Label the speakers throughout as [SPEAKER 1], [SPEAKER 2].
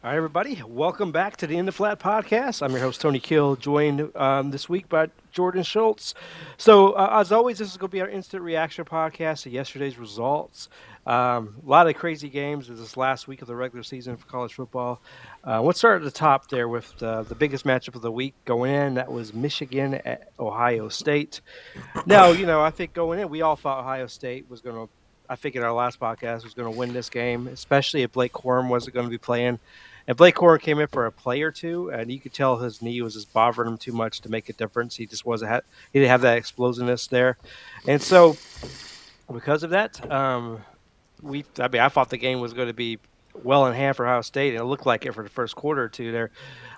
[SPEAKER 1] All right, everybody, welcome back to the In the Flat podcast. I'm your host, Tony Kill, joined this week by Jordan Schultz. So, as always, this is going to be our instant reaction podcast to yesterday's results. A lot of crazy games this last week of the regular season for college football. Let's start at the top there with the biggest matchup of the week going in. That was Michigan at Ohio State. Now, I think going in, we all thought Ohio State was going to. I think in our last podcast was going to win this game, especially if Blake Corum wasn't going to be playing. And Blake Corum came in for a play or two, and you could tell his knee was just bothering him too much to make a difference. He just wasn't. He didn't have that explosiveness there, and so because of that, I thought the game was going to be well in hand for Ohio State, and it looked like it for the first quarter or two there.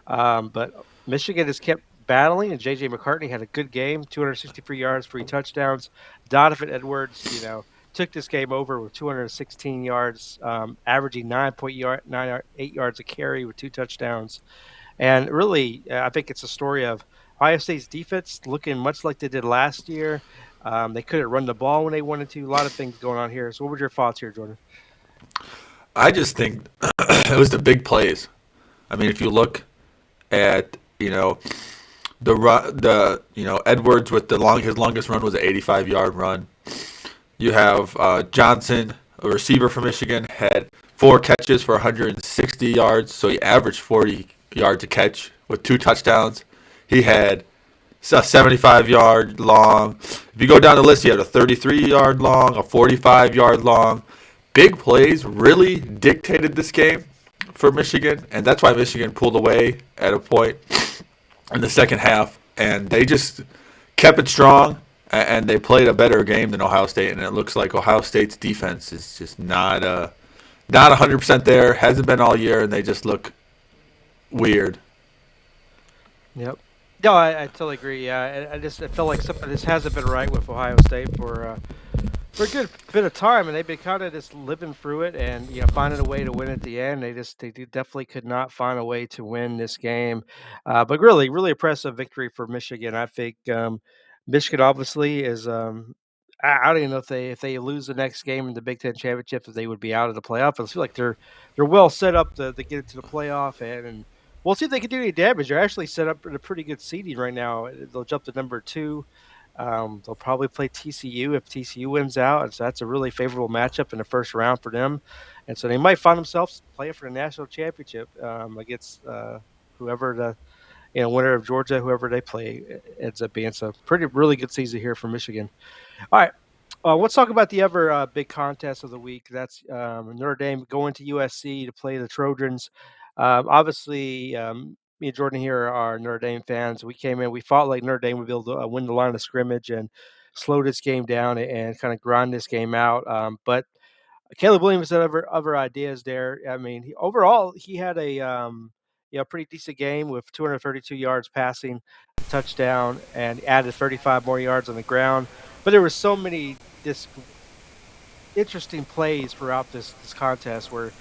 [SPEAKER 1] But Michigan has kept battling, and J.J. McCartney had a good game, 263 yards, 3 touchdowns. Donovan Edwards, took this game over with 216 yards, averaging 9.8 yards a carry with 2 touchdowns. And really, I think it's a story of Ohio State's defense looking much like they did last year. They couldn't run the ball when they wanted to. A lot of things going on here. So, what were your thoughts here, Jordan?
[SPEAKER 2] I just think it was the big plays. I mean, if you look at Edwards with his longest run was an 85-yard run. You have Johnson, a receiver from Michigan, had 4 catches for 160 yards, so he averaged 40 yards a catch with 2 touchdowns. He had a 75-yard long. If you go down the list, he had a 33-yard long, a 45-yard long. Big plays really dictated this game for Michigan, and that's why Michigan pulled away at a point in the second half, and they just kept it strong, and they played a better game than Ohio State, and it looks like Ohio State's defense is just not 100% there, hasn't been all year, and they just look weird.
[SPEAKER 1] Yep. No, I totally agree. Yeah, I felt like something this hasn't been right with Ohio State for a good bit of time, and they've been kind of just living through it and finding a way to win at the end. Definitely could not find a way to win this game, but really, really impressive victory for Michigan. I think Michigan obviously is. I don't even know if they lose the next game in the Big Ten championship, if they would be out of the playoff. I feel like they're well set up to get into the playoff, and we'll see if they can do any damage. They're actually set up in a pretty good seeding right now. They'll jump to number 2. They'll probably play TCU if TCU wins out, and so that's a really favorable matchup in the first round for them. And so they might find themselves playing for the national championship against whoever the winner of Georgia, whoever they play ends up being. So pretty really good season here for Michigan. All right. Let's talk about the other big contest of the week. That's Notre Dame going to USC to play the Trojans. Obviously, me and Jordan here are Notre Dame fans. We came in, we fought like Notre Dame would be able to win the line of scrimmage and slow this game down and kind of grind this game out. But Caleb Williams had other ideas there. I mean, overall, he had a pretty decent game with 232 yards passing, a touchdown, and added 35 more yards on the ground. But there were so many interesting plays throughout this contest where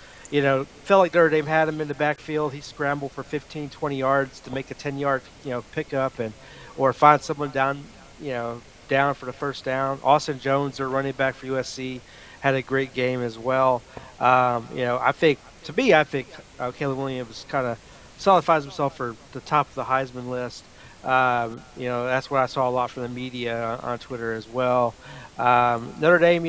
[SPEAKER 1] felt like Notre Dame had him in the backfield. He scrambled for 15, 20 yards to make a 10-yard pickup or find someone down for the first down. Austin Jones, their running back for USC, had a great game as well. I think Caleb Williams kind of solidifies himself for the top of the Heisman list. That's what I saw a lot from the media on Twitter as well. Notre Dame,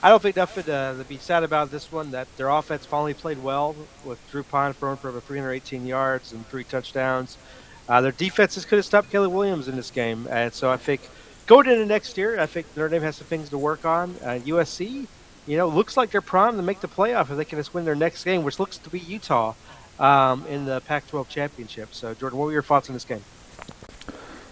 [SPEAKER 1] I don't think nothing to be sad about this one. That their offense finally played well with Drew Pine throwing for over 318 yards and 3 touchdowns. Their defenses could have stopped Caleb Williams in this game, and so I think going into next year, I think Notre Dame has some things to work on. USC, looks like they're primed to make the playoff if they can just win their next game, which looks to be Utah in the Pac-12 championship. So, Jordan, what were your thoughts on this game?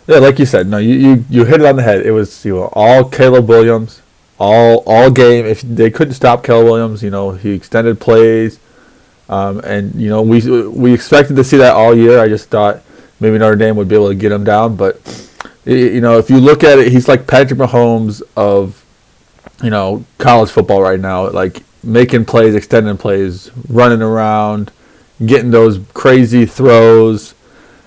[SPEAKER 2] Yeah, like you said, no, you hit it on the head. It was all Caleb Williams, all game. If they couldn't stop Caleb Williams, he extended plays, and we expected to see that all year. I just thought maybe Notre Dame would be able to get him down, but if you look at it, he's like Patrick Mahomes of college football right now, like making plays, extending plays, running around, getting those crazy throws,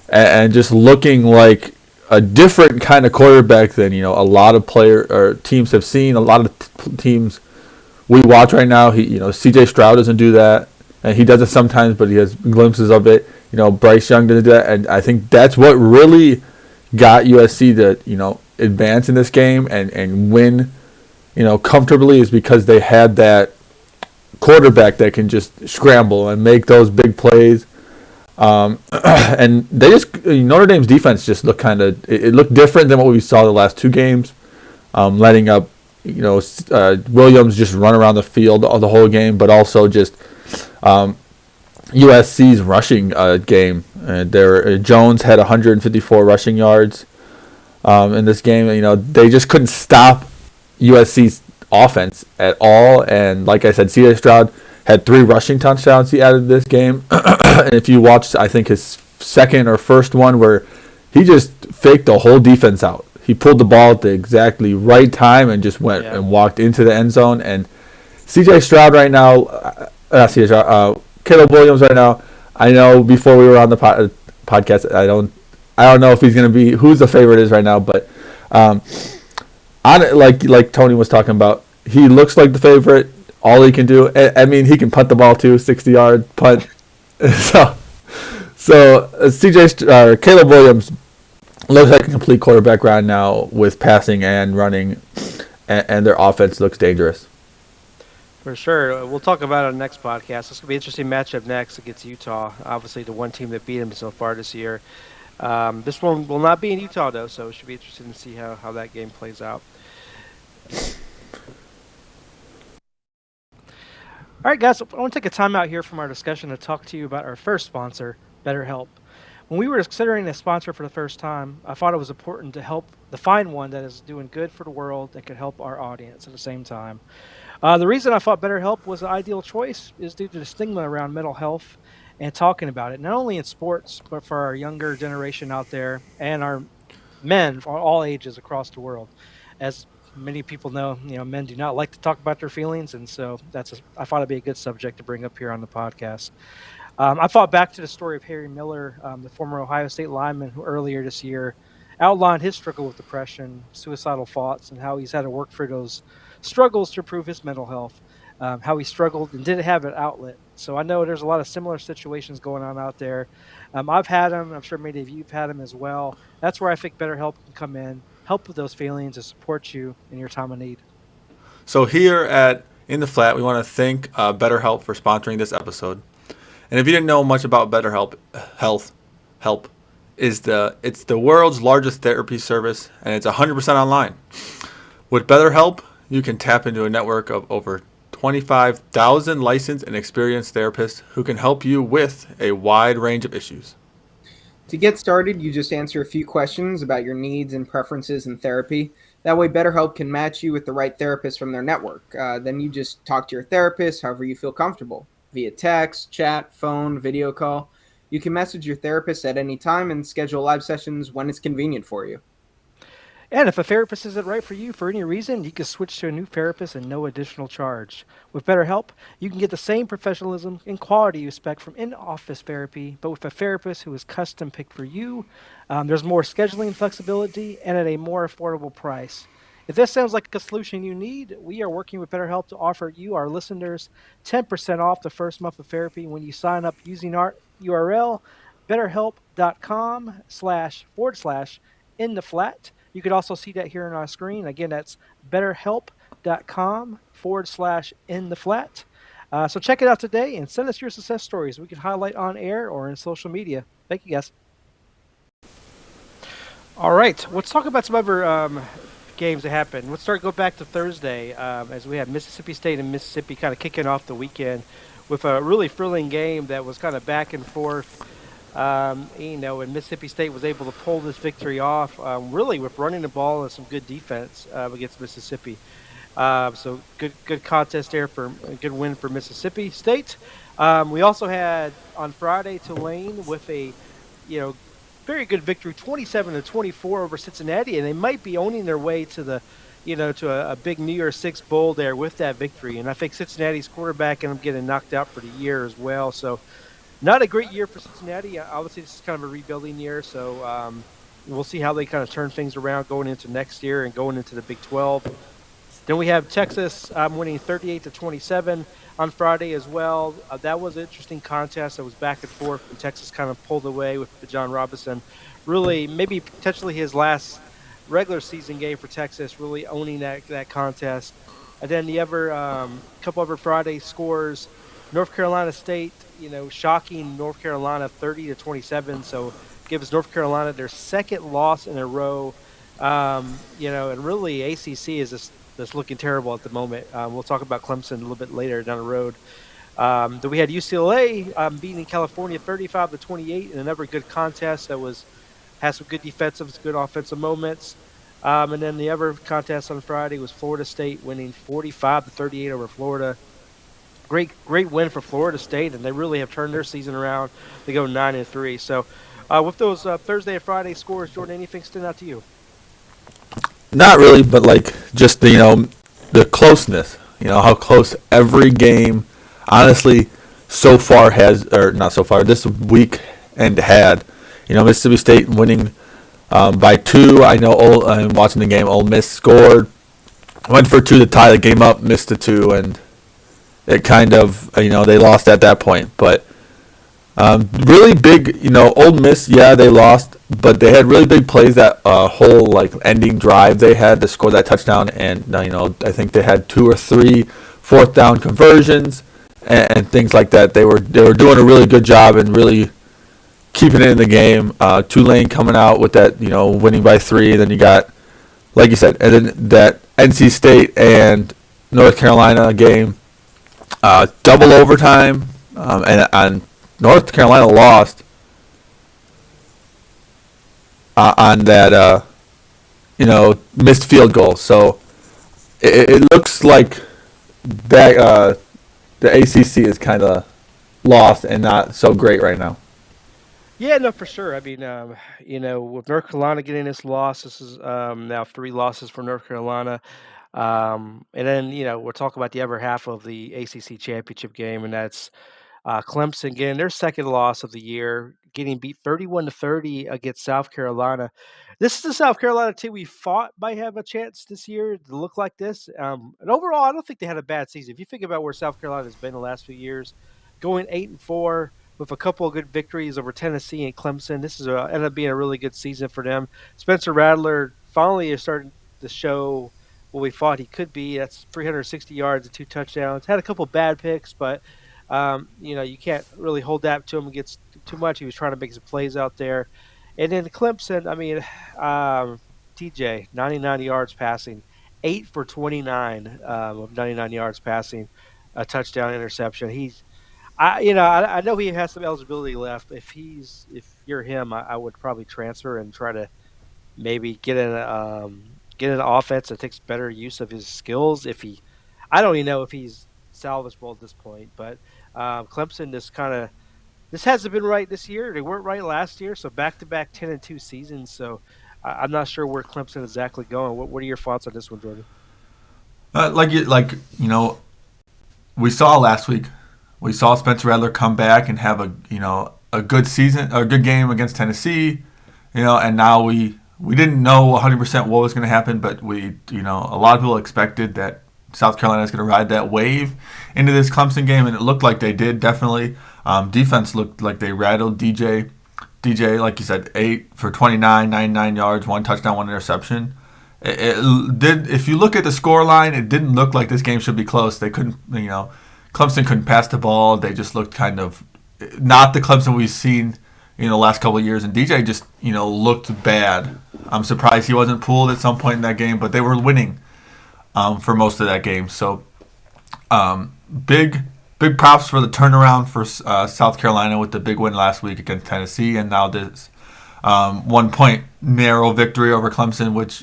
[SPEAKER 2] and just looking like a different kind of quarterback than a lot of player or teams have seen. A lot of teams we watch right now, C.J. Stroud doesn't do that. and he does it sometimes, but he has glimpses of it. Bryce Young did that, and I think that's what really got USC to advance in this game and win comfortably, is because they had that quarterback that can just scramble and make those big plays. And they just Notre Dame's defense just looked it looked different than what we saw the last two games, letting up Williams just run around the field the whole game, but also just USC's rushing game. Jones had 154 rushing yards in this game. They just couldn't stop USC's offense at all. And like I said, C.J. Stroud had 3 rushing touchdowns he added this game. And if you watched, I think his second or first one, where he just faked the whole defense out. He pulled the ball at the exactly right time and just went and walked into the end zone. And C.J. Stroud right now, C.J. Stroud, Caleb Williams right now. I know before we were on the podcast, I don't know if he's going to be who's the favorite is right now, but like Tony was talking about, he looks like the favorite. All he can do, I mean, he can punt the ball too, 60-yard punt. So Caleb Williams looks like a complete quarterback right now with passing and running, and their offense looks dangerous.
[SPEAKER 1] For sure. We'll talk about it on the next podcast. It's going to be an interesting matchup next against Utah. Obviously, the one team that beat them so far this year. This one will not be in Utah, though, so it should be interesting to see how that game plays out. All right, guys, I want to take a time out here from our discussion to talk to you about our first sponsor, BetterHelp. When we were considering a sponsor for the first time, I thought it was important to find one that is doing good for the world that could help our audience at the same time. The reason I thought BetterHelp was the ideal choice is due to the stigma around mental health and talking about it, not only in sports, but for our younger generation out there and our men for all ages across the world. As many people know, men do not like to talk about their feelings, and so I thought it'd be a good subject to bring up here on the podcast. I thought back to the story of Harry Miller, the former Ohio State lineman who earlier this year outlined his struggle with depression, suicidal thoughts, and how he's had to work through those struggles to improve his mental health, how he struggled and didn't have an outlet. So I know there's a lot of similar situations going on out there. I've had them. I'm sure many of you have had them as well. That's where I think BetterHelp can come in, help with those feelings, and support you in your time of need.
[SPEAKER 2] So here at In the Flat, we want to thank BetterHelp for sponsoring this episode. And if you didn't know much about BetterHelp, it's the world's largest therapy service, and it's 100% online. With BetterHelp, you can tap into a network of over 25,000 licensed and experienced therapists who can help you with a wide range of issues.
[SPEAKER 3] To get started, you just answer a few questions about your needs and preferences in therapy. That way, BetterHelp can match you with the right therapist from their network. Then you just talk to your therapist however you feel comfortable, via text, chat, phone, video call. You can message your therapist at any time and schedule live sessions when it's convenient for you.
[SPEAKER 1] And if a therapist isn't right for you for any reason, you can switch to a new therapist at no additional charge. With BetterHelp, you can get the same professionalism and quality you expect from in-office therapy, but with a therapist who is custom picked for you. There's more scheduling flexibility and at a more affordable price. If this sounds like a solution you need, we are working with BetterHelp to offer you, our listeners, 10% off the first month of therapy when you sign up using our URL, betterhelp.com//in-the-flat. You could also see that here on our screen. Again, that's betterhelp.com/in-the-flat. So check it out today and send us your success stories we can highlight on air or in social media. Thank you, guys. All right, let's talk about some other games that happened. Let's go back to Thursday as we had Mississippi State and Mississippi kind of kicking off the weekend with a really thrilling game that was kind of back and forth. And Mississippi State was able to pull this victory off, really with running the ball and some good defense against Mississippi. So good contest there for a good win for Mississippi State. We also had on Friday Tulane with a very good victory, 27-24 over Cincinnati, and they might be owning their way to a big New Year's Six bowl there with that victory. And I think Cincinnati's quarterback ended up getting knocked out for the year as well. So not a great year for Cincinnati. Obviously, this is kind of a rebuilding year, so we'll see how they kind of turn things around going into next year and going into the Big 12. Then we have Texas winning 38-27 on Friday as well. That was an interesting contest. That was back and forth, and Texas kind of pulled away with John Robinson. Really, maybe potentially his last regular season game for Texas, really owning that contest. And then the other couple other Friday scores. North Carolina State, shocking North Carolina 30-27. So gives North Carolina their second loss in a row. And really ACC is just that's looking terrible at the moment. We'll talk about Clemson a little bit later down the road. Then we had UCLA beating California 35-28 in another good contest that has some good defensive, good offensive moments. And then the other contest on Friday was Florida State winning 45-38 over Florida. Great win for Florida State, and they really have turned their season around. They go 9-3. So, with those Thursday and Friday scores, Jordan, anything stand out to you?
[SPEAKER 2] Not really, but like just the closeness. How close every game, honestly, so far has, or not so far, this week and had. Mississippi State winning by 2. I know. I'm watching the game. Ole Miss scored, went for 2 to tie the game up, missed the 2, and it kind of they lost at that point. But really big, Ole Miss, yeah, they lost, but they had really big plays that whole like ending drive they had to score that touchdown, and I think they had 2 or 3 fourth down conversions and things like that. They were doing a really good job and really keeping it in the game. Tulane coming out with that, winning by 3. Then you got, like you said, and then that NC State and North Carolina game, double overtime, and North Carolina lost on that, missed field goal. So it looks like that the ACC is kind of lost and not so great right now.
[SPEAKER 1] Yeah, no, for sure. I mean, with North Carolina getting this loss, this is now 3 losses for North Carolina. And then, we're talking about the other half of the ACC championship game, and that's Clemson getting their second loss of the year, getting beat 31-30 against South Carolina. This is the South Carolina team we thought might have a chance this year to look like this. And overall, I don't think they had a bad season. If you think about where South Carolina has been the last few years, going 8-4 with a couple of good victories over Tennessee and Clemson, this is ended up being a really good season for them. Spencer Rattler finally is starting to show what we thought he could be. That's 360 yards and 2 touchdowns. Had a couple bad picks, but you can't really hold that to him against too much. He was trying to make some plays out there. And then Clemson, I mean, TJ, 99 yards passing, 8 for 29 of 99 yards passing, a touchdown interception. I know he has some eligibility left. If you're him, I would probably transfer and try to maybe get an offense that takes better use of his skills. I don't even know if he's salvageable at this point, but Clemson this hasn't been right this year. They weren't right last year, so back-to-back 10-2 seasons. So I'm not sure where Clemson is exactly going. What are your thoughts on this one, Jordan?
[SPEAKER 2] We saw last week. We saw Spencer Rattler come back and have a good season, a good game against Tennessee. And now we didn't know 100% what was going to happen, but a lot of people expected that South Carolina is going to ride that wave into this Clemson game, and it looked like they did, definitely. Defense looked like they rattled DJ. DJ, like you said, 8 for 29, 99 yards, 1 touchdown, 1 interception. It did. If you look at the score line, it didn't look like this game should be close. They couldn't, Clemson couldn't pass the ball. They just looked kind of not the Clemson we've seen the last couple of years, and DJ just looked bad. I'm surprised he wasn't pulled at some point in that game, but they were winning for most of that game. So big props for the turnaround for South Carolina with the big win last week against Tennessee, and now this 1-point narrow victory over Clemson, which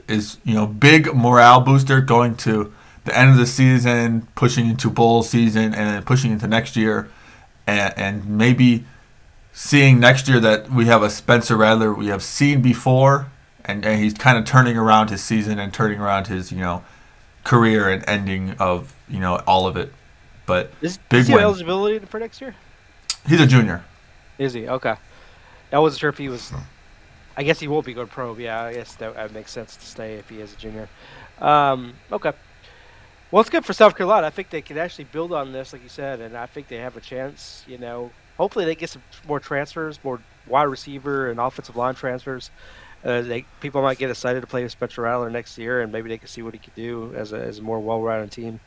[SPEAKER 2] is big morale booster going to the end of the season, pushing into bowl season, and then pushing into next year, and maybe seeing next year that we have a Spencer Rattler we have seen before, and he's kind of turning around his season and turning around his career and ending of all of it. But
[SPEAKER 1] Is
[SPEAKER 2] big
[SPEAKER 1] he
[SPEAKER 2] win.
[SPEAKER 1] eligibility for next year?
[SPEAKER 2] He's a junior.
[SPEAKER 1] Is he? Okay. I wasn't sure if he was. I guess he won't be going pro. Yeah, I guess that makes sense to stay if he is a junior. Okay. Well, it's good for South Carolina. I think they can actually build on this, like you said, and I think they have a chance. Hopefully they get some more transfers, more wide receiver and offensive line transfers. They people might get excited to play with Spencer Rattler next year, and maybe they can see what he could do as a more well-rounded team.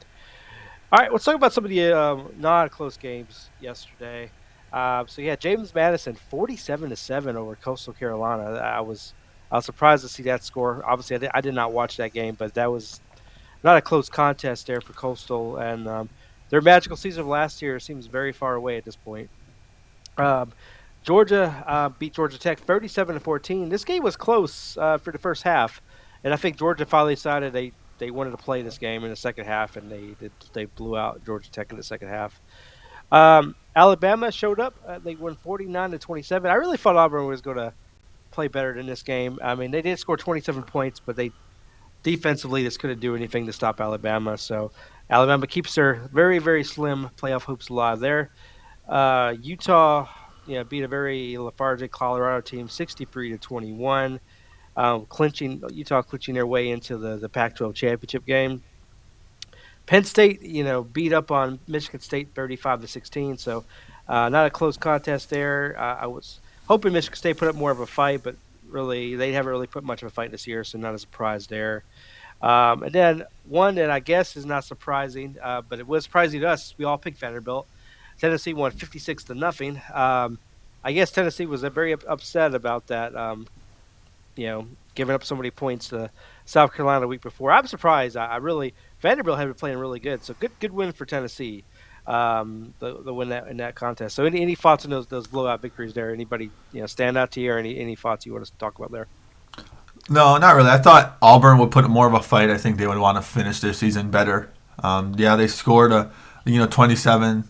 [SPEAKER 1] All right, let's talk about some of the non-close games yesterday. So yeah, James Madison, 47-7 over Coastal Carolina. I was surprised to see that score. Obviously, I did not watch that game, but that was not a close contest there for Coastal, and their magical season of last year seems very far away at this point. Um, Georgia beat Georgia Tech 37-14. This game was close for the first half, and I think Georgia finally decided they wanted to play this game in the second half, and they blew out Georgia Tech in the second half. Alabama showed up. They won 49-27. I really thought Auburn was going to play better than this game. I mean, they did score 27 points, but they defensively just couldn't do anything to stop Alabama. So Alabama keeps their very, very slim playoff hopes alive there. Utah, beat a very lethargic Colorado team, 63-21, Utah clinching their way into the Pac-12 championship game. Penn State, beat up on Michigan State 35-16. So not a close contest there. I was hoping Michigan State put up more of a fight, but really they haven't really put much of a fight this year, so not a surprise there. And then one that I guess is not surprising, but it was surprising to us. We all picked Vanderbilt. Tennessee won 56-0. I guess Tennessee was very upset about that. Giving up so many points to South Carolina the week before. I'm surprised. I really Vanderbilt had been playing really good, so good win for Tennessee. The win in that contest. So any thoughts on those blowout victories there? Anybody stand out to you, or any thoughts you want to talk about there?
[SPEAKER 2] No, not really. I thought Auburn would put more of a fight. I think they would want to finish their season better. Yeah, they scored 27,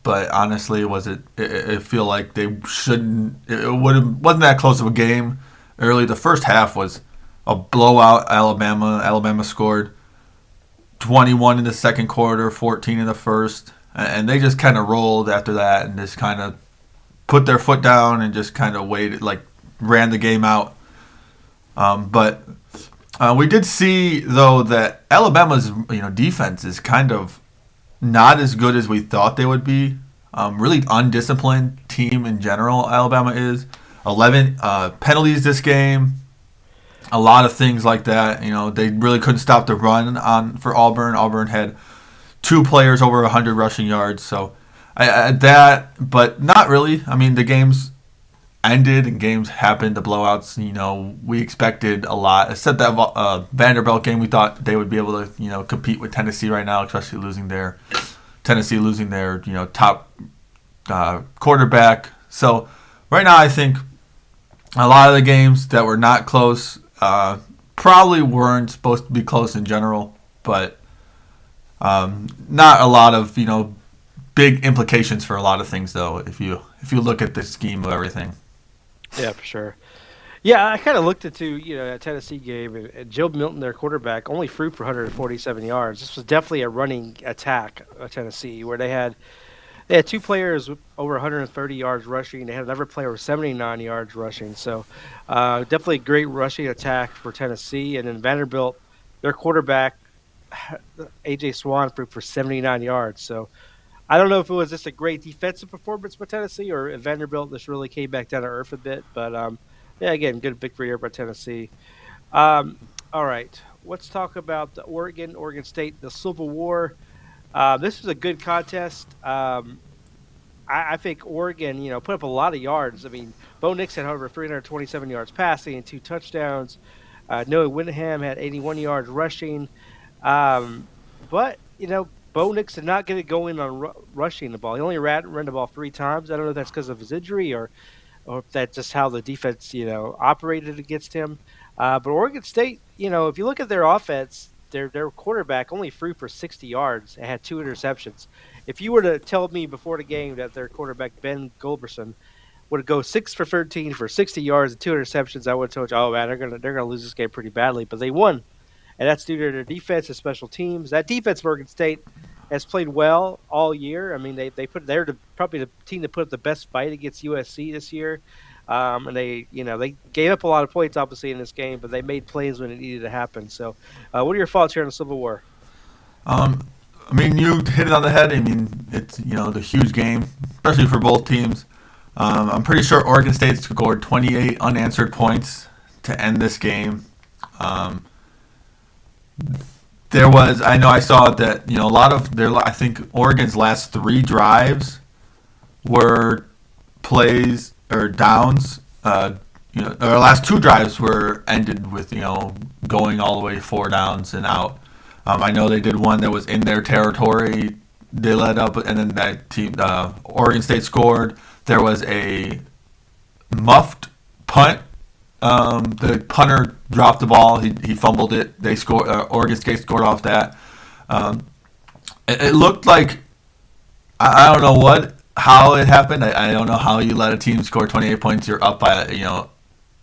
[SPEAKER 2] but honestly, was it? It feel like they shouldn't. It wasn't that close of a game. Early, the first half was a blowout. Alabama scored 21 in the second quarter, 14 in the first, and they just kind of rolled after that and just kind of put their foot down and just kind of waited, like ran the game out. But we did see though that Alabama's defense is kind of not as good as we thought they would be. Really undisciplined team in general. Alabama is 11 penalties this game. A lot of things like that. They really couldn't stop the run on for Auburn. Auburn had two players over 100 rushing yards. So that, but not really. I mean, the games ended and games happened. The blowouts, we expected a lot. Except that Vanderbilt game, we thought they would be able to, compete with Tennessee right now, especially losing their top quarterback. So right now, I think a lot of the games that were not close probably weren't supposed to be close in general, but not a lot of big implications for a lot of things though. If you look at the scheme of everything.
[SPEAKER 1] Yeah, for sure. Yeah, I kind of looked into that Tennessee game, and Joe Milton, their quarterback, only threw for 147 yards. This was definitely a running attack of Tennessee, where they had two players with over 130 yards rushing. They had another player with 79 yards rushing. So definitely a great rushing attack for Tennessee. And then Vanderbilt, their quarterback, A.J. Swan, threw for 79 yards. So I don't know if it was just a great defensive performance by Tennessee or if Vanderbilt just really came back down to earth a bit. But, yeah, again, good victory here by Tennessee. All right, let's talk about the Oregon State, the Civil War. This was a good contest. I think Oregon, put up a lot of yards. I mean, Bo Nix had over 327 yards passing and two touchdowns. Noah Whittingham had 81 yards rushing. But, Bo Nix did not get it going on rushing the ball. He only ran the ball three times. I don't know if that's because of his injury or if that's just how the defense, operated against him. But Oregon State, if you look at their offense, their quarterback only threw for 60 yards and had two interceptions. If you were to tell me before the game that their quarterback, Ben Goldberson, would go 6 for 13 for 60 yards and two interceptions, I would have told you, oh, man, they're gonna lose this game pretty badly. But they won. And that's due to their defense and special teams. That defense of Oregon State has played well all year. I mean, they're probably the team that put up the best fight against USC this year. And they gave up a lot of points obviously in this game, but they made plays when it needed to happen. So, what are your thoughts here on the Civil War?
[SPEAKER 2] Um, I mean, you hit it on the head. I mean, it's the huge game, especially for both teams. I'm pretty sure Oregon State scored 28 unanswered points to end this game. Um, I saw that a lot of I think Oregon's last 3 drives were plays or downs. Our last 2 drives were ended with going all the way 4 downs and out. I know they did one that was in their territory. They led up, and then that team, Oregon State, scored. There was a muffed punt. The punter dropped the ball. He fumbled it. They scored. Oregon State scored off that. Um, it looked like I don't know how it happened. I don't know how you let a team score 28 points. You're up by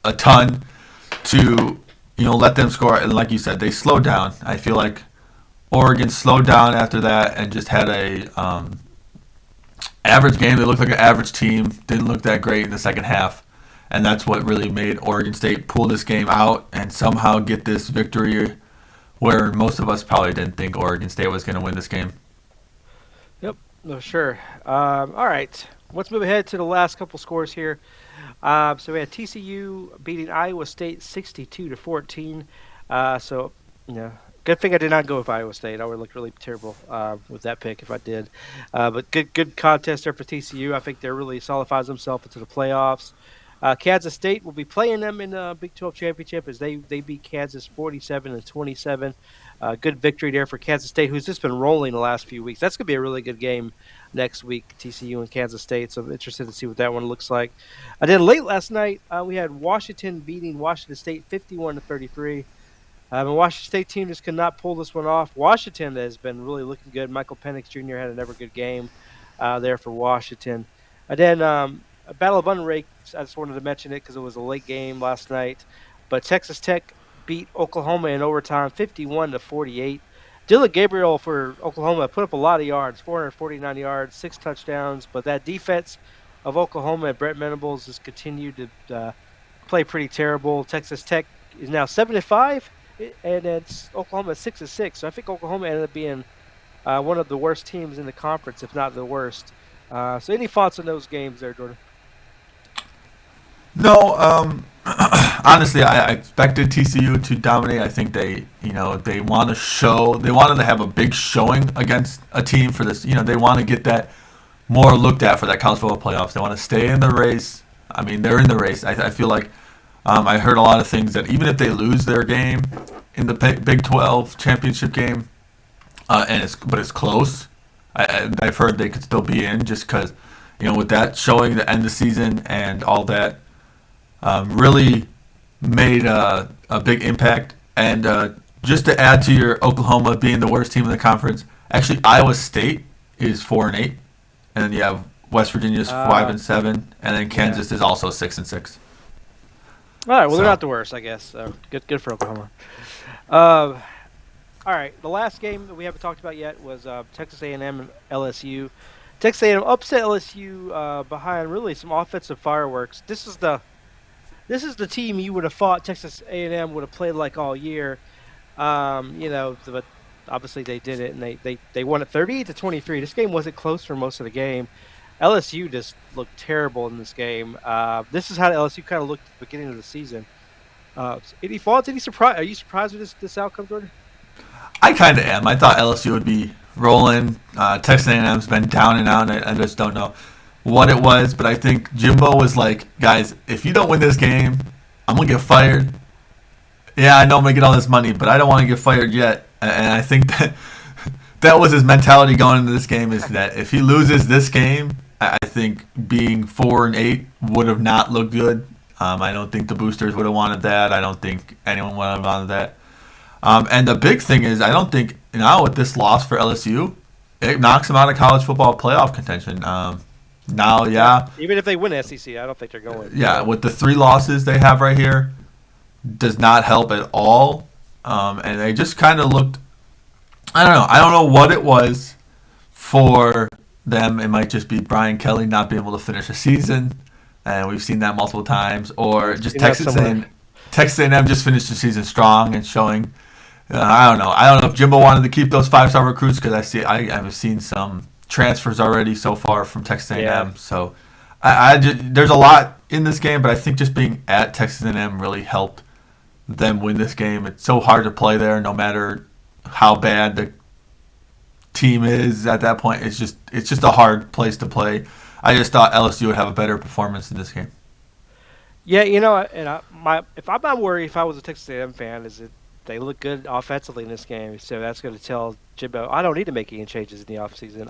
[SPEAKER 2] a ton to let them score. And like you said, they slowed down. I feel like Oregon slowed down after that and just had a average game. They looked like an average team. Didn't look that great in the second half. And that's what really made Oregon State pull this game out and somehow get this victory where most of us probably didn't think Oregon State was going to win this game.
[SPEAKER 1] Yep, no, sure. All right, let's move ahead to the last couple scores here. So we had TCU beating Iowa State 62-14. So, good thing I did not go with Iowa State. I would look really terrible with that pick if I did. But good contest there for TCU. I think they're really solidifies themselves into the playoffs. Kansas State will be playing them in the Big 12 championship as they beat Kansas 47-27. Good victory there for Kansas State, who's just been rolling the last few weeks. That's going to be a really good game next week, TCU and Kansas State. So I'm interested to see what that one looks like. Then late last night, we had Washington beating Washington State 51-33. The Washington State team just could not pull this one off. Washington has been really looking good. Michael Penix Jr. had another good game there for Washington. And then a Battle of Unranked, I just wanted to mention it because it was a late game last night. But Texas Tech beat Oklahoma in overtime 51-48. Dylan Gabriel for Oklahoma put up a lot of yards, 449 yards, 6 touchdowns. But that defense of Oklahoma and Brett Venables has continued to play pretty terrible. Texas Tech is now 7-5. And it's Oklahoma 6-6. So I think Oklahoma ended up being one of the worst teams in the conference, if not the worst. So any thoughts on those games there, Jordan?
[SPEAKER 2] No, honestly, I expected TCU to dominate. I think they want to show. They wanted to have a big showing against a team for this. They want to get that more looked at for that college football playoffs. They want to stay in the race. I mean, they're in the race. I feel like. I heard a lot of things that even if they lose their game in the Big 12 championship game, but it's close, I've heard they could still be in just because, with that showing the end of the season and all that, really made a big impact. And just to add to your Oklahoma being the worst team in the conference, actually Iowa State is 4-8, and then you have West Virginia's 5-7, and then Kansas is also 6-6.
[SPEAKER 1] All right, well, they're not the worst, I guess. So good for Oklahoma. All right, the last game that we haven't talked about yet was Texas A&M and LSU. Texas A&M upset LSU behind really some offensive fireworks. This is the team you would have thought Texas A&M would have played like all year. But obviously they did it, and they won it 38-23. This game wasn't close for most of the game. LSU just looked terrible in this game. This is how LSU kind of looked at the beginning of the season. Any thoughts? Any surprise? Are you surprised with this outcome, Jordan?
[SPEAKER 2] I kind of am. I thought LSU would be rolling. Texas A&M's been down and out. I just don't know what it was, but I think Jimbo was like, guys, if you don't win this game, I'm going to get fired. Yeah, I know I'm going to get all this money, but I don't want to get fired yet. And I think that was his mentality going into this game, is that if he loses this game, I think being 4-8 would have not looked good. I don't think the boosters would have wanted that. I don't think anyone would have wanted that. And the big thing is, I don't think now with this loss for LSU, it knocks them out of college football playoff contention.
[SPEAKER 1] Even if they win SEC, I don't think they're going.
[SPEAKER 2] Yeah, with the 3 losses they have right here, does not help at all. And they just kind of looked. I don't know. I don't know what it was for them. It might just be Brian Kelly not being able to finish a season. and we've seen that multiple times. Or
[SPEAKER 1] I've
[SPEAKER 2] just
[SPEAKER 1] seen that somewhere.
[SPEAKER 2] Texas A&M just finished the season strong and showing. I don't know. I don't know if Jimbo wanted to keep those 5-star recruits because I have seen some transfers already so far from Texas
[SPEAKER 1] Yeah.
[SPEAKER 2] A&M. So I just, there's a lot in this game, but I think just being at Texas A&M really helped them win this game. It's so hard to play there, no matter how bad the team is at that point. It's just a hard place to play. I just thought LSU would have a better performance in this game.
[SPEAKER 1] Yeah, and if I'm not worried, if I was a Texas A&M fan, is that they look good offensively in this game, so that's going to tell Jimbo I don't need to make any changes in the offseason.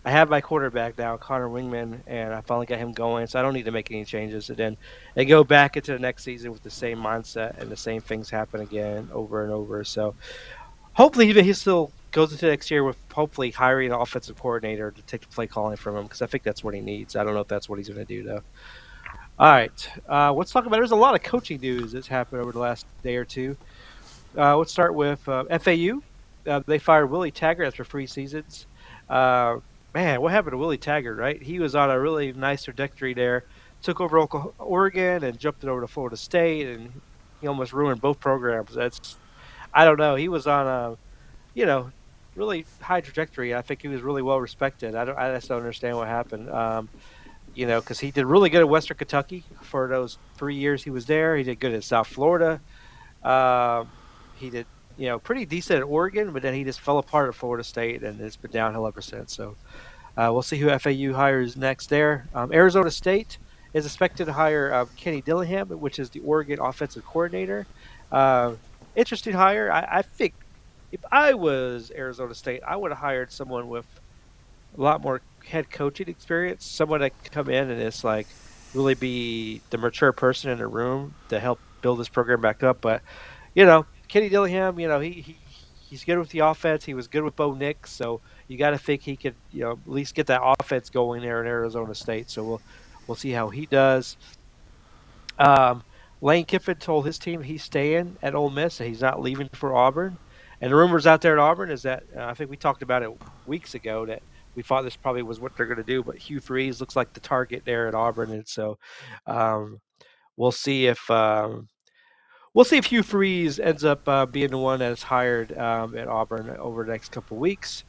[SPEAKER 1] I have my quarterback now, Connor Wingman, and I finally got him going, so I don't need to make any changes. And then they go back into the next season with the same mindset, and the same things happen again over and over. So hopefully, even he still goes into next year with hopefully hiring an offensive coordinator to take the play calling from him, because I think that's what he needs. I don't know if that's what he's going to do though. All right. Let's talk about. There's a lot of coaching news that's happened over the last day or two. Let's start with FAU. They fired Willie Taggart after 3 seasons. Uh, Man, what happened to Willie Taggart? Right, he was on a really nice trajectory there. Took over Oregon and jumped it over to Florida State, and he almost ruined both programs. I don't know. He was on a you know really high trajectory. I think he was really well respected. I just don't understand what happened. Because he did really good at Western Kentucky for those 3 years he was there. He did good at South Florida. He did, pretty decent at Oregon, but then he just fell apart at Florida State, and it's been downhill ever since. So we'll see who FAU hires next there. Arizona State is expected to hire Kenny Dillingham, which is the Oregon offensive coordinator. Uh, Interesting hire. I think if I was Arizona State, I would have hired someone with a lot more head coaching experience, someone that can come in and is like really be the mature person in the room to help build this program back up. But Kenny Dillingham, he's good with the offense. He was good with Bo Nix, so you got to think he could at least get that offense going there in Arizona State. So we'll see how he does. Um, Lane Kiffin told his team he's staying at Ole Miss and he's not leaving for Auburn. And the rumors out there at Auburn is that I think we talked about it weeks ago that we thought this probably was what they're going to do, but Hugh Freeze looks like the target there at Auburn, and so um, we'll see if Hugh Freeze ends up being the one that is hired at Auburn over the next couple of weeks.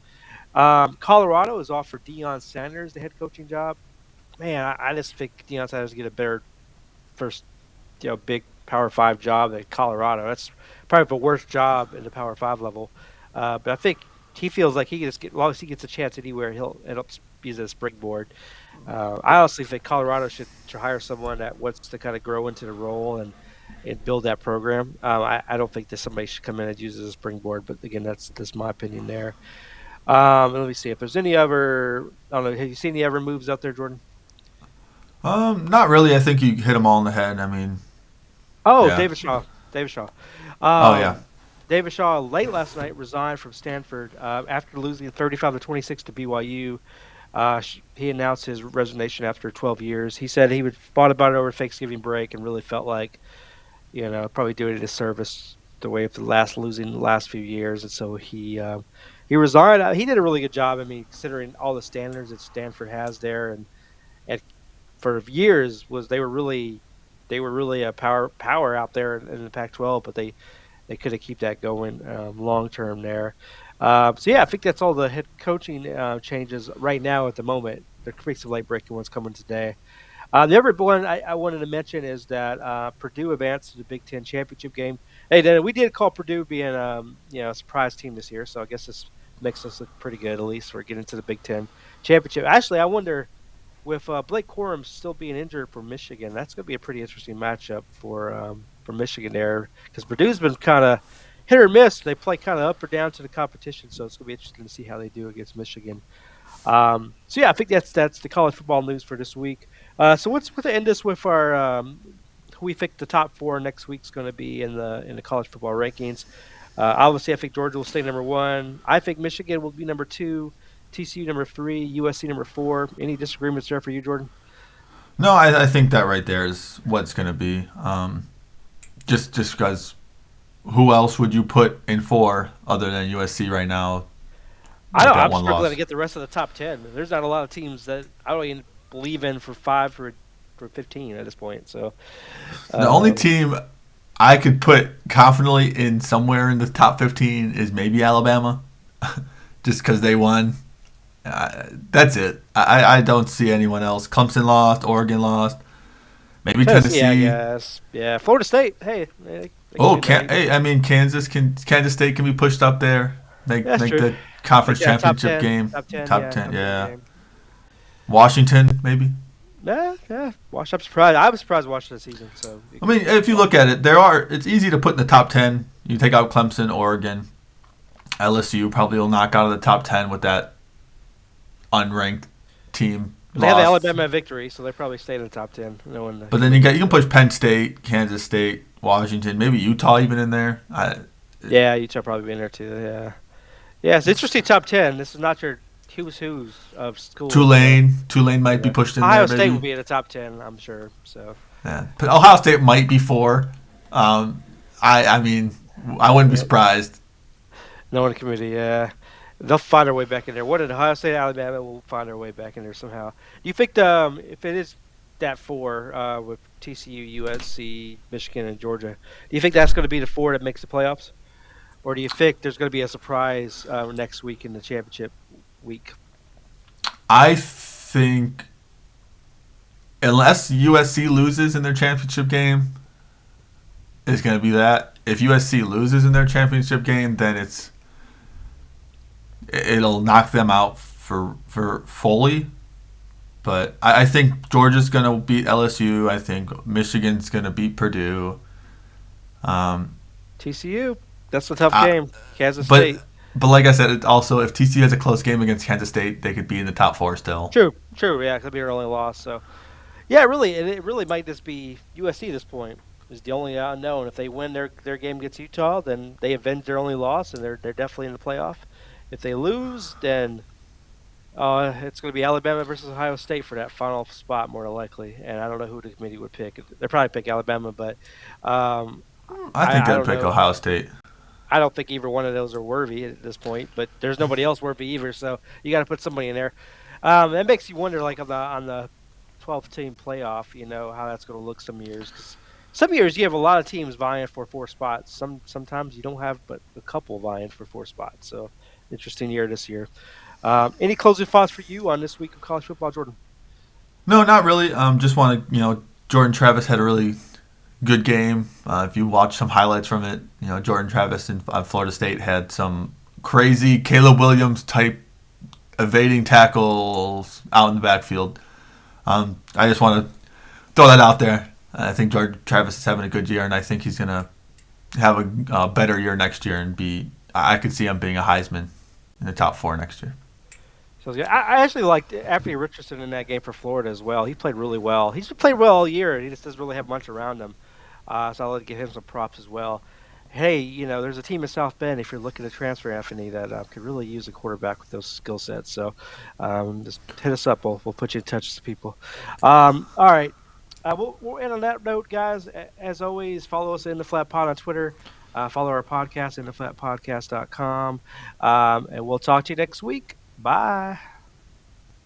[SPEAKER 1] Colorado has offered Deion Sanders the head coaching job. Man, I just think Deion Sanders will get a better first big Power Five job at Colorado. That's probably the worst job in the Power Five level. But I think he feels like he can just get, as long as he gets a chance anywhere, he'll end up using a springboard. I honestly think Colorado should hire someone that wants to kind of grow into the role and build that program. I don't think that somebody should come in and use it as a springboard. But again, that's my opinion there. Let me see if there's any other. I don't know. Have you seen any other moves out there, Jordan?
[SPEAKER 2] Not really. I think you hit them all in the head. I mean,
[SPEAKER 1] Oh,
[SPEAKER 2] yeah.
[SPEAKER 1] David Shaw. David Shaw.
[SPEAKER 2] Oh yeah.
[SPEAKER 1] Um, David Shaw late last night resigned from Stanford after losing 35-26 to BYU. He announced his resignation after 12 years. He said he would thought about it over Thanksgiving break and really felt like, probably doing a disservice the way of losing the last few years, and so he resigned. He did a really good job. I mean, considering all the standards that Stanford has there, and for years they were really a power out there in the Pac-12, but they could have keep that going long term there. So yeah, I think that's all the head coaching changes right now at the moment. There could be some late breaking ones coming today. The other one I wanted to mention is that Purdue advanced to the Big Ten championship game. Hey, Dan, we did call Purdue being a surprise team this year, so I guess this makes us look pretty good at least for getting to the Big Ten championship. Actually, I wonder with Blake Corum still being injured for Michigan, that's going to be a pretty interesting matchup for Michigan there because Purdue's been kind of hit or miss. They play kind of up or down to the competition, so it's going to be interesting to see how they do against Michigan. So yeah, I think that's the college football news for this week. So let's end this with our who we think the top four next week's going to be in the college football rankings. Obviously, I think Georgia will stay number one. I think Michigan will be number two. TCU number three, USC number four. Any disagreements there for you, Jordan?
[SPEAKER 2] No, I think that right there is what's going to be. Just because who else would you put in four other than USC right now
[SPEAKER 1] I
[SPEAKER 2] with
[SPEAKER 1] don't.
[SPEAKER 2] that
[SPEAKER 1] I'm
[SPEAKER 2] one
[SPEAKER 1] struggling to
[SPEAKER 2] loss?
[SPEAKER 1] get the rest of the top 10. There's not a lot of teams that I don't even believe in for five for for 15 at this point. So,
[SPEAKER 2] The only
[SPEAKER 1] um,
[SPEAKER 2] team I could put confidently in somewhere in the top 15 is maybe Alabama, just because they won. That's it. I don't see anyone else. Clemson lost. Oregon lost. Maybe
[SPEAKER 1] Tennessee, I
[SPEAKER 2] Tennessee.
[SPEAKER 1] guess. Yeah, Florida State. Hey, they can
[SPEAKER 2] Oh,
[SPEAKER 1] be in there either.
[SPEAKER 2] hey, I mean Kansas State can be pushed up there.
[SPEAKER 1] Yeah, that's
[SPEAKER 2] Make
[SPEAKER 1] true.
[SPEAKER 2] the conference
[SPEAKER 1] Yeah, top
[SPEAKER 2] championship
[SPEAKER 1] 10,
[SPEAKER 2] game.
[SPEAKER 1] top 10.
[SPEAKER 2] Top
[SPEAKER 1] Yeah,
[SPEAKER 2] 10,
[SPEAKER 1] top 10
[SPEAKER 2] yeah.
[SPEAKER 1] game.
[SPEAKER 2] Washington maybe.
[SPEAKER 1] Yeah, yeah. I'm surprised. I was surprised watching the season. So,
[SPEAKER 2] I mean, if you look at it, it's easy to put in the top 10. You take out Clemson, Oregon, LSU probably will knock out of the top 10 with that unranked team
[SPEAKER 1] they have the
[SPEAKER 2] lost.
[SPEAKER 1] Alabama victory, so they probably stayed in the top 10. Knowing the
[SPEAKER 2] But then you
[SPEAKER 1] committee.
[SPEAKER 2] can push Penn State, Kansas State, Washington, maybe Utah even in there.
[SPEAKER 1] Yeah, Utah probably be in there too. Yeah, yeah. It's interesting top 10. This is not your who's of schools. So,
[SPEAKER 2] Tulane might be
[SPEAKER 1] yeah.
[SPEAKER 2] pushed in there
[SPEAKER 1] Ohio State will
[SPEAKER 2] maybe.
[SPEAKER 1] be in the top 10, I'm sure. So,
[SPEAKER 2] Yeah. But Ohio State might be 4. Um, I mean, I wouldn't be
[SPEAKER 1] yep.
[SPEAKER 2] surprised.
[SPEAKER 1] Knowing the committee, yeah. They'll find their way back in there. What did Ohio State, Alabama will find their way back in there somehow. Do you think if it is that 4 with TCU, USC, Michigan, and Georgia, do you think that's going to be the 4 that makes the playoffs? Or do you think there's going to be a surprise next week in the championship week?
[SPEAKER 2] I think unless USC loses in their championship game, it's going to be that. If USC loses in their championship game, then it'll knock them out for fully. But I think Georgia's going to beat LSU. I think Michigan's going to beat Purdue. Um,
[SPEAKER 1] TCU, that's a tough
[SPEAKER 2] I,
[SPEAKER 1] game. Kansas
[SPEAKER 2] but
[SPEAKER 1] State.
[SPEAKER 2] but like I said, also if TCU has a close game against Kansas State, they could be in the top 4 still.
[SPEAKER 1] True, true. Yeah, it'll be their only loss. So, yeah, really, it really might just be USC at this point. Is the only unknown. If they win their game against Utah, then they avenge their only loss, and they're definitely in the playoff. If they lose, then it's going to be Alabama versus Ohio State for that final spot, more than likely. And I don't know who the committee would pick. They'll probably pick Alabama, but um,
[SPEAKER 2] I think
[SPEAKER 1] I
[SPEAKER 2] they'd
[SPEAKER 1] don't
[SPEAKER 2] pick
[SPEAKER 1] know.
[SPEAKER 2] Ohio State.
[SPEAKER 1] I don't think either one of those are worthy at this point. But there's nobody else worthy either, so you got to put somebody in there. That makes you wonder, like on the 12 team playoff, how that's going to look some years. 'Cause some years you have a lot of teams vying for 4 spots. Sometimes you don't have but a couple vying for 4 spots. So interesting year this year. Any closing thoughts for you on this week of college football, Jordan?
[SPEAKER 2] No, not really. Just want to Jordan Travis had a really good game. If you watch some highlights from it, Jordan Travis in Florida State had some crazy Caleb Williams type evading tackles out in the backfield. I just want to throw that out there. I think Jordan Travis is having a good year, and I think he's gonna have a better year next year and be. I could see him being a Heisman in the top 4 next year.
[SPEAKER 1] So yeah, I actually liked Anthony Richardson in that game for Florida as well. He played really well. He's played well all year. He just doesn't really have much around him. So I'll let give him some props as well. Hey, there's a team in South Bend, if you're looking to transfer, Anthony, that could really use a quarterback with those skill sets. So just hit us up. We'll put you in touch with the people. All right. We'll end on that note, guys. As always, follow us in the Flat Pod on Twitter. Follow our podcast in theflatpodcast.com. And we'll talk to you next week. Bye.